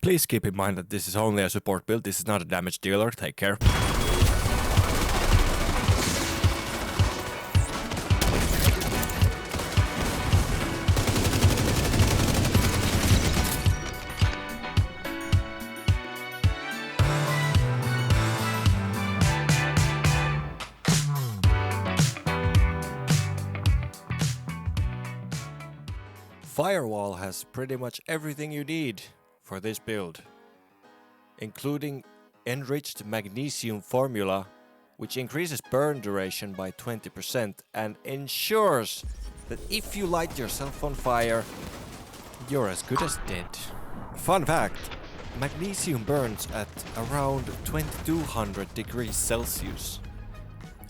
Please keep in mind that this is only a support build, this is not a damage dealer, take care. Firewall has pretty much everything you need for this build, including enriched magnesium formula, which increases burn duration by 20% and ensures that if you light yourself on fire, you're as good as dead. Fun fact, magnesium burns at around 2200 degrees Celsius,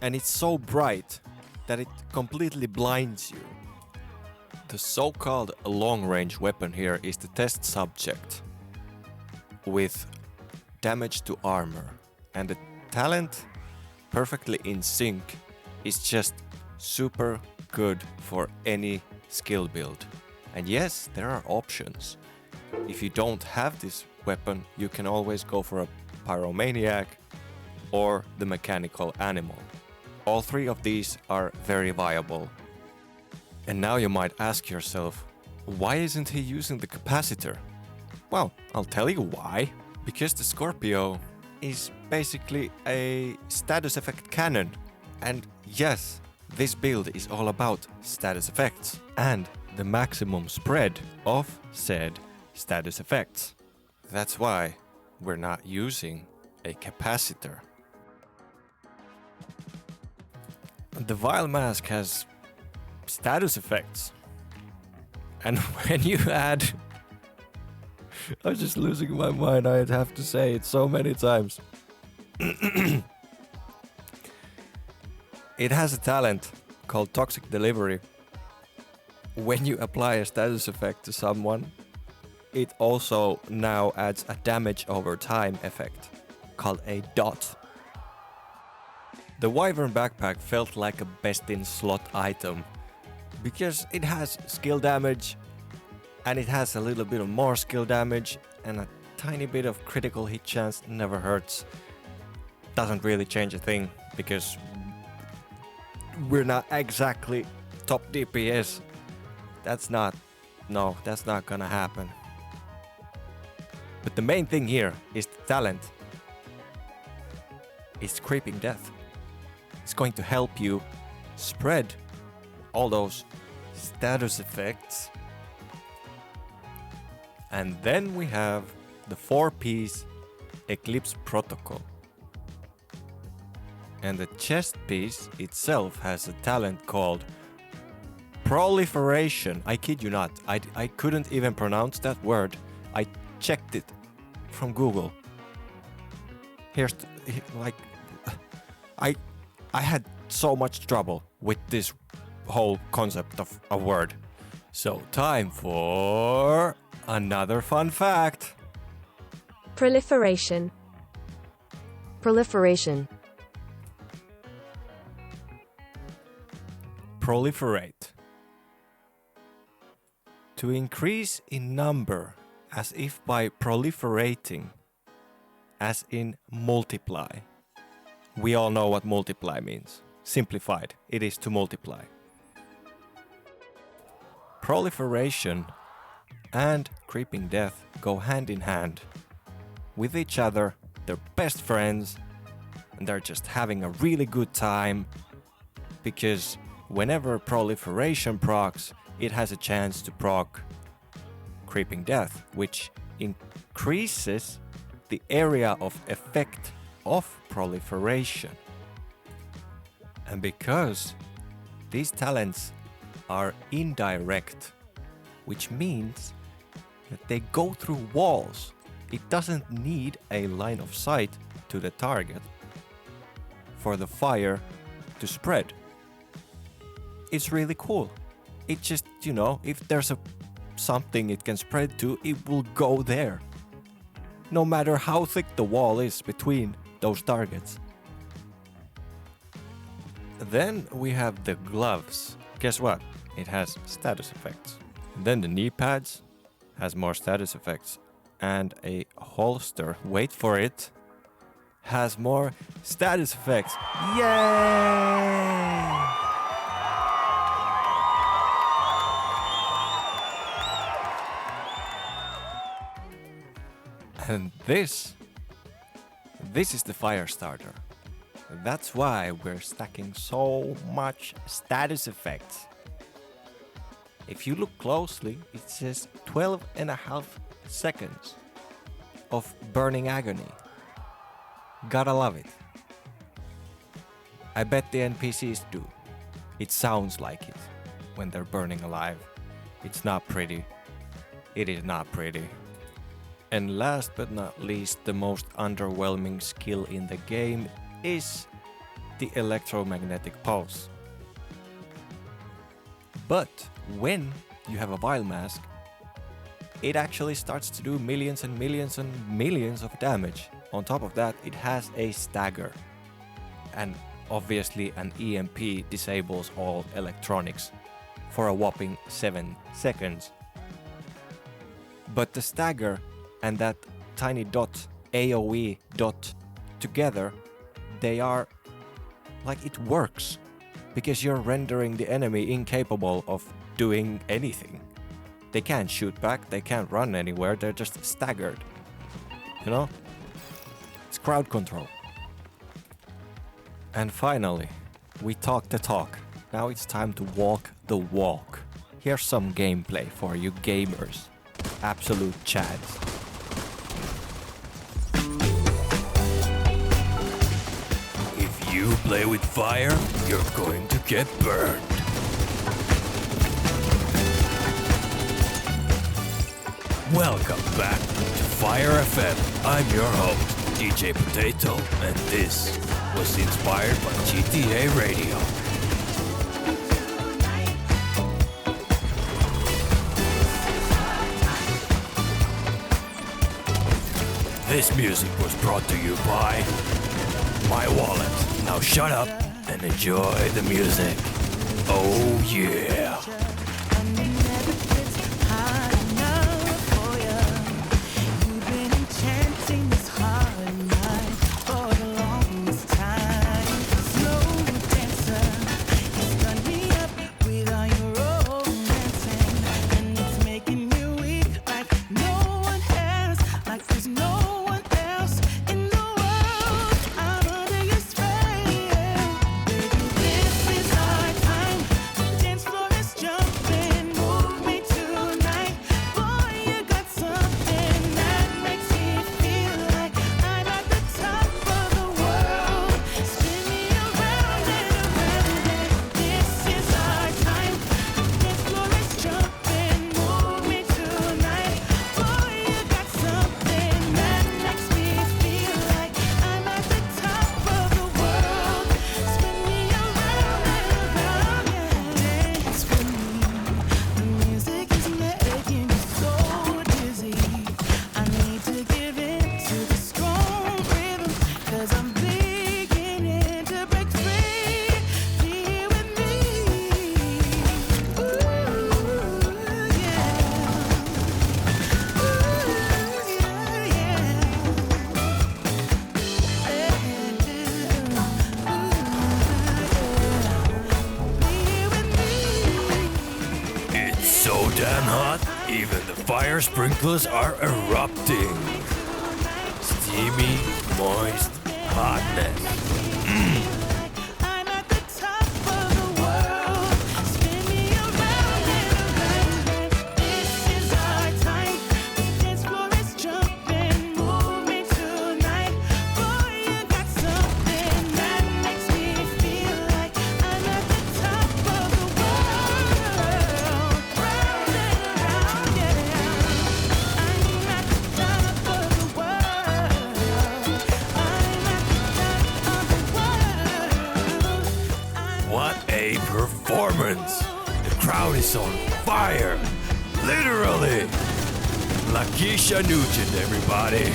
and it's so bright that it completely blinds you. The so-called long-range weapon here is the test subject with damage to armor, and the talent, perfectly in sync, is just super good for any skill build. And yes, there are options. If you don't have this weapon, you can always go for a pyromaniac or the mechanical animal. All three of these are very viable. And now you might ask yourself, why isn't he using the capacitor? Well, I'll tell you why. Because the Scorpio is basically a status effect cannon. And yes, this build is all about status effects and the maximum spread of said status effects. That's why we're not using a capacitor. The Vile Mask has status effects, and when you add I'm just losing my mind, I'd have to say it so many times. It has a talent called Toxic Delivery. When you apply a status effect to someone, it also now adds a damage over time effect called a dot. The Wyvern backpack felt like a best in slot item because it has skill damage, and it has a little bit of more skill damage, and a tiny bit of critical hit chance never hurts. Doesn't really change a thing because we're not exactly top DPS. That's not gonna happen. But the main thing here is the talent. It's Creeping Death. It's going to help you spread all those status effects. And then we have the 4-piece Eclipse Protocol. And the chest piece itself has a talent called Proliferation. I kid you not, I couldn't even pronounce that word. I checked it from Google. I had so much trouble with this whole concept of a word. So time for another fun fact. Proliferation. Proliferation. Proliferate. To increase in number, as if by proliferating, as in multiply. We all know what multiply means. Simplified, it is to multiply. Proliferation and Creeping Death go hand in hand with each other. They're best friends, and they're just having a really good time, because whenever Proliferation procs, it has a chance to proc Creeping Death, which increases the area of effect of Proliferation. And because these talents are indirect, which means that they go through walls. It doesn't need a line of sight to the target for the fire to spread. It's really cool. It just, if there's something it can spread to, it will go there. No matter how thick the wall is between those targets. Then we have the gloves. Guess what? It has status effects. And then the knee pads has more status effects and a holster, wait for it, has more status effects. Yay! And this is the fire starter. That's why we're stacking so much status effects. If you look closely, it says 12.5 seconds of burning agony. Gotta love it. I bet the NPCs do. It sounds like it when they're burning alive. It's not pretty. It is not pretty. And last but not least, the most underwhelming skill in the game is the electromagnetic pulse. But when you have a vile mask, it actually starts to do millions and millions and millions of damage. On top of that, it has a stagger. And obviously an EMP disables all electronics for a whopping 7 seconds. But the stagger and that tiny dot, AoE dot, together, they are like it works. Because you're rendering the enemy incapable of doing anything. They can't shoot back, they can't run anywhere, they're just staggered. You know? It's crowd control. And finally, we talked the talk. Now it's time to walk the walk. Here's some gameplay for you gamers. Absolute chads. If you play with fire, you're going to get burned. Welcome back to Fire FM. I'm your host, DJ Potato, and this was inspired by GTA Radio. This music was brought to you by my wallet. Now shut up and enjoy the music. Oh yeah. Damn hot, even the fire sprinklers are erupting. Steamy, moist hotness. Performance! The crowd is on fire! Literally! Lakeisha Nugent, everybody!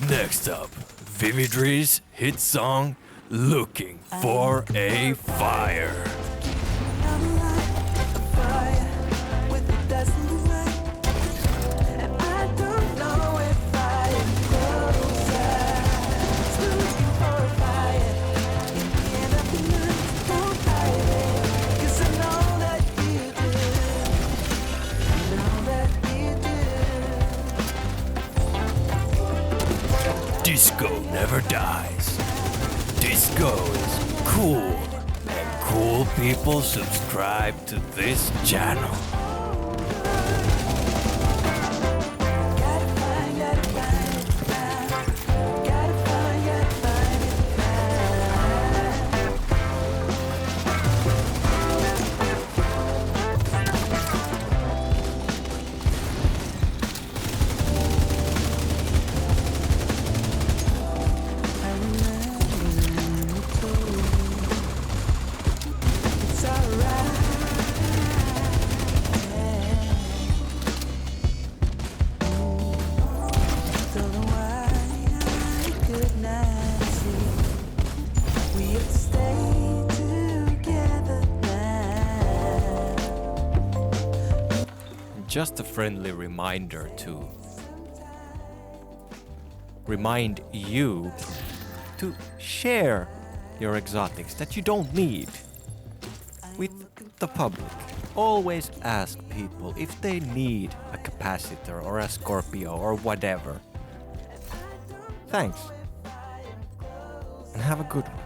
Next up, Vividry's hit song, Looking for a Fire. Disco never dies. Disco is cool, and cool people subscribe to this channel. Just a friendly reminder to remind you to share your exotics that you don't need with the public. Always ask people if they need a capacitor or a Scorpio or whatever. Thanks. And have a good one.